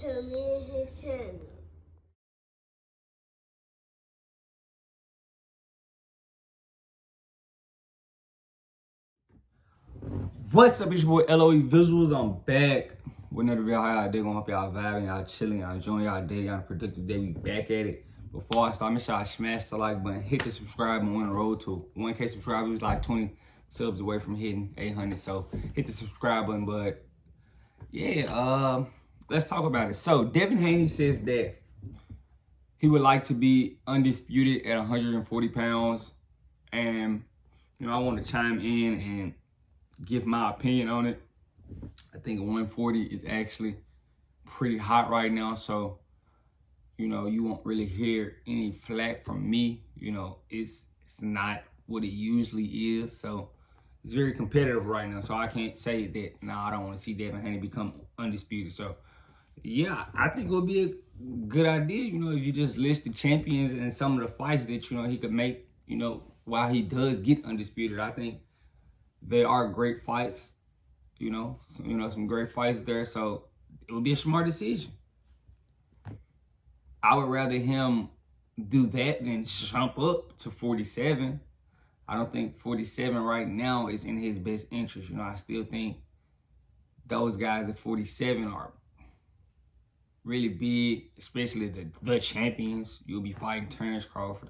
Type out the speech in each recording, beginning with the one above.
to me and his channel. What's up, it's your boy LOE Visuals. I'm back with another video. How y'all day? Gonna hope y'all vibing, y'all chilling, y'all enjoying y'all day, y'all productive day. We back at it. Before I start, make sure I smash the like button, hit the subscribe, and we're on the road to 1K subscribers. We was like 20 subs away from hitting 800, so hit the subscribe button. But yeah, let's talk about it. So Devin Haney says that he would like to be undisputed at 140 pounds, and I want to chime in and give my opinion on it. I think 140 is actually pretty hot right now, so you won't really hear any flack from me. It's not what it usually is, so it's very competitive right now. So I can't say that I don't want to see Devin Haney become undisputed. So yeah, I think it would be a good idea, if you just list the champions and some of the fights that he could make, while he does get undisputed. I think they are great fights, some great fights there. So it would be a smart decision. I would rather him do that than jump up to 47. I don't think 47 right now is in his best interest. I still think those guys at 47 are really big, especially the champions. You'll be fighting Terrence Crawford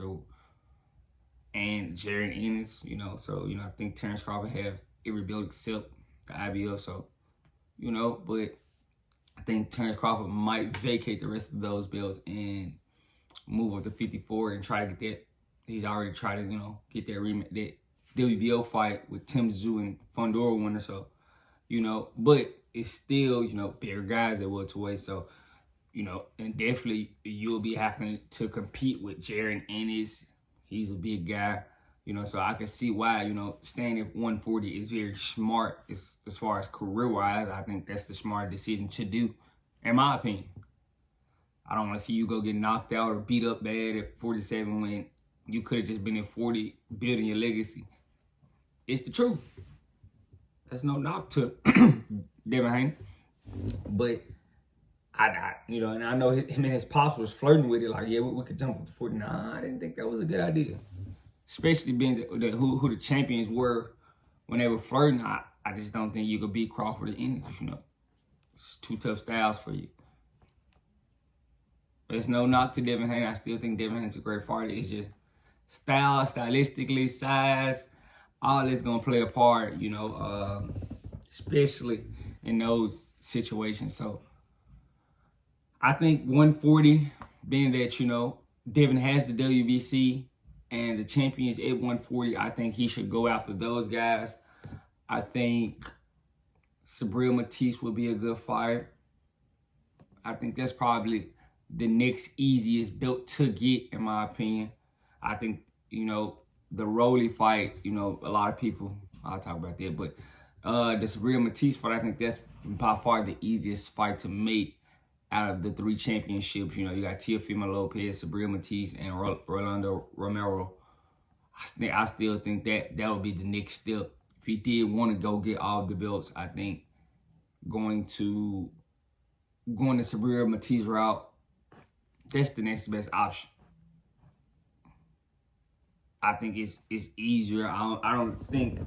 and Jared Ennis, So, I think Terrence Crawford have every belt except the IBL. So, but I think Terrence Crawford might vacate the rest of those belts and move up to 54 and try to get that. He's already tried to, get that WBO fight with Tim Tszyu and Fondora winner. So, but it's still, bigger guys at welterweight. So, and definitely you'll be having to compete with Jared Ennis. He's a big guy, so I can see why, staying at 140 is very smart as far as career-wise. I think that's the smart decision to do, in my opinion. I don't want to see you go get knocked out or beat up bad at 47 when you could have just been at 40 building your legacy. It's the truth. That's no knock to Devin Haney. But and I know him and his pops was flirting with it, like, yeah, we could jump up to 40. Nah, I didn't think that was a good idea. Especially being who the champions were when they were flirting. I just don't think you could beat Crawford or Ennis, It's two tough styles for you. There's no knock to Devin Haney. I still think Devin Haney's a great fighter. It's just stylistically, size, all that's going to play a part, especially in those situations. So I think 140, being that, Devin has the WBC and the champions at 140, I think he should go after those guys. I think Subriel Matisse would be a good fight. I think that's probably the next easiest belt to get, in my opinion. I think, the Rolly fight, a lot of people, I'll talk about that, but the Subriel Matisse fight, I think that's by far the easiest fight to make out of the three championships. You got Teofimo Lopez, Subriel Matisse, and Rolando Romero. I still think that would be the next step. If he did want to go get all the belts, I think going the Subriel Matisse route, that's the next best option. I think it's easier. I don't think,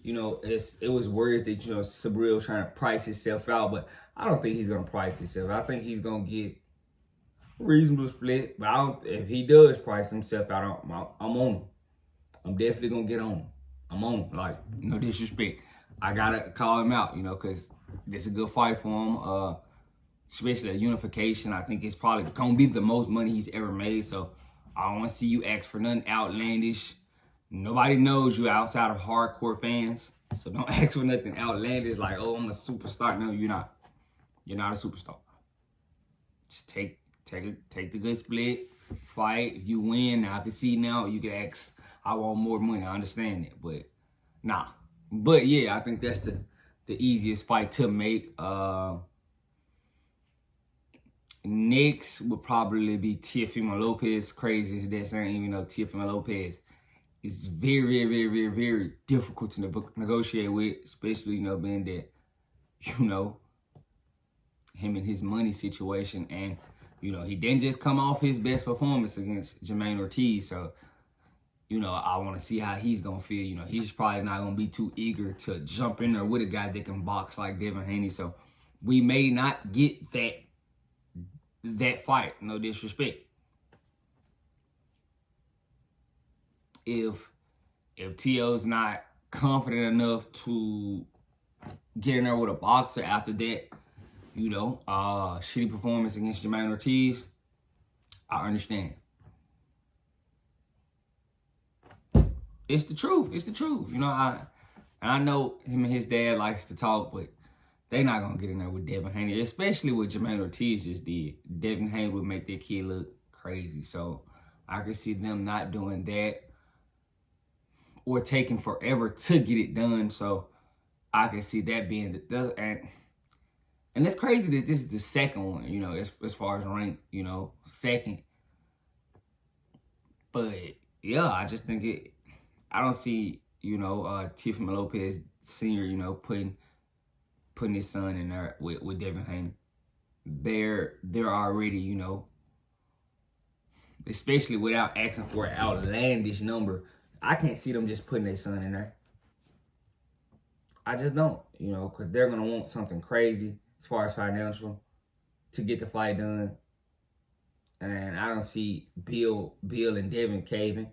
it was words that, Subriel was trying to price himself out, but I don't think he's going to price himself. I think he's going to get a reasonable split, but if he does price himself out, I'm on him. I'm definitely going to get on him. I'm on him. Like, no disrespect. I got to call him out, because it's a good fight for him, especially a unification. I think it's probably going to be the most money he's ever made, so I don't want to see you ask for nothing outlandish. Nobody knows you outside of hardcore fans, so don't ask for nothing outlandish like, oh, I'm a superstar. No, you're not. You're not a superstar. Just take the good split, fight. If you win, now I can see now you can ask, I want more money. I understand that, but nah. But yeah, I think that's the easiest fight to make. Next would probably be Teofimo Lopez. Crazy as that sounds, even though Teofimo Lopez is very, very, very, very difficult to negotiate with, especially, being that, him and his money situation. And, you know, he didn't just come off his best performance against Jermaine Ortiz. So, you know, I want to see how he's going to feel. You know, he's probably not going to be too eager to jump in there with a guy that can box like Devin Haney. So we may not get that fight. No disrespect. If T.O.'s not confident enough to get in there with a boxer after that, you know, shitty performance against Jermaine Ortiz, I understand. It's the truth. It's the truth. You know, I know him and his dad likes to talk, but they not going to get in there with Devin Haney, especially what Jermaine Ortiz just did. Devin Haney would make that kid look crazy. So I can see them not doing that or taking forever to get it done. So I can see that being and it's crazy that this is the second one, you know, as far as rank, you know, second. But yeah, I just think I don't see, you know, Teofimo Lopez Sr., you know, putting his son in there with Devin Haney. They're already, you know, especially without asking for an outlandish number, I can't see them just putting their son in there. I just don't, you know, because they're going to want something crazy as far as financial to get the fight done. And I don't see Bill and Devin caving.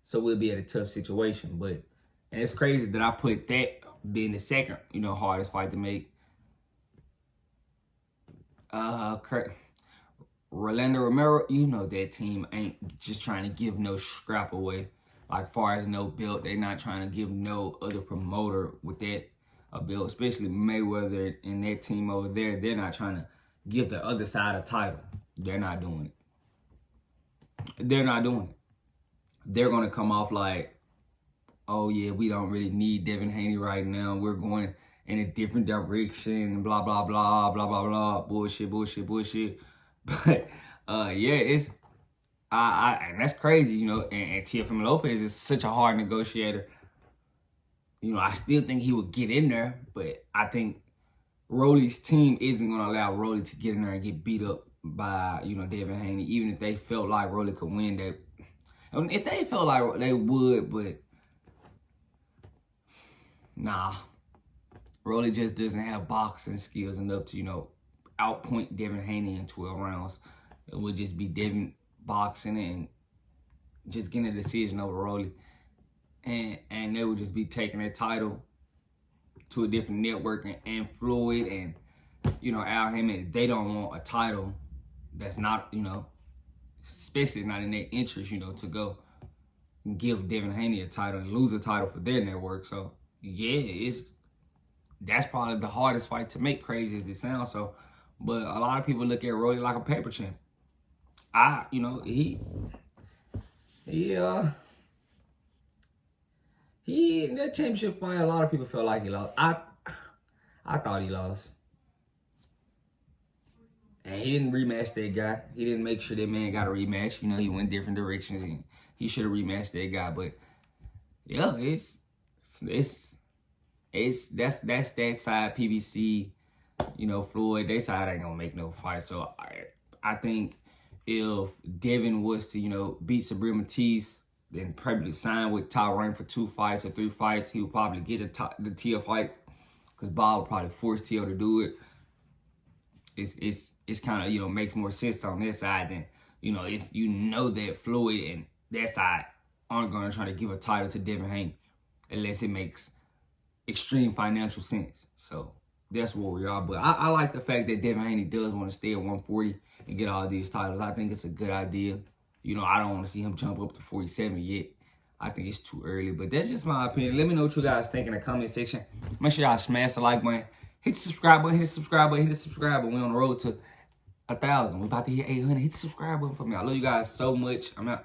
So we'll be at a tough situation. And it's crazy that I put that being the second, you know, hardest fight to make. Rolando Romero, you know that team ain't just trying to give no scrap away. Like far as no belt, they're not trying to give no other promoter with that a belt, especially Mayweather and that team over there. They're not trying to give the other side a title. They're not doing it. They're not doing it. They're going to come off like, oh yeah, we don't really need Devin Haney right now. We're going in a different direction, blah, blah, blah, blah, blah, blah, bullshit. But yeah, and that's crazy, you know, and Teofimo Lopez is such a hard negotiator. You know, I still think he would get in there, but I think Rolly's team isn't going to allow Rolly to get in there and get beat up by, you know, Devin Haney, even if they felt like Rolly could win that. I mean, if they felt like they would, but nah. Rolly just doesn't have boxing skills enough to, you know, outpoint Devin Haney in 12 rounds. It would just be Devin boxing and just getting a decision over Rolly. And they would just be taking their title to a different network, and Floyd and, you know, Al Haymon, they don't want a title that's not, you know, especially not in their interest, you know, to go give Devin Haney a title and lose a title for their network. So, yeah, that's probably the hardest fight to make, crazy as it sounds. So, but a lot of people look at Rolly like a paper champ. You know, he in that championship fight, a lot of people felt like he lost. I thought he lost. And he didn't rematch that guy. He didn't make sure that man got a rematch. You know, he went different directions and he should have rematched that guy. But yeah, that's that side. PBC, you know, Floyd, they side ain't gonna make no fight. So I think if Devin was to, you know, beat Sabrina Matisse, then probably sign with Top Rank for 2 fights or 3 fights, he would probably get the Tio fights, because Bob would probably force Tio to do it. It's kind of, you know, makes more sense on that side than, you know, that Floyd and that side aren't going to try to give a title to Devin Haney unless it makes extreme financial sense. So that's where we are. But I like the fact that Devin Haney does want to stay at 140 and get all these titles. I think it's a good idea. You know, I don't want to see him jump up to 47 yet. I think it's too early, but that's just my opinion. Let me know what you guys think in the comment section. Make sure y'all smash the like button, hit the subscribe button, hit the subscribe button, hit the subscribe button. We're on the road to 1,000. We're about to hit 800. Hit the subscribe button for me. I love you guys so much. I'm out.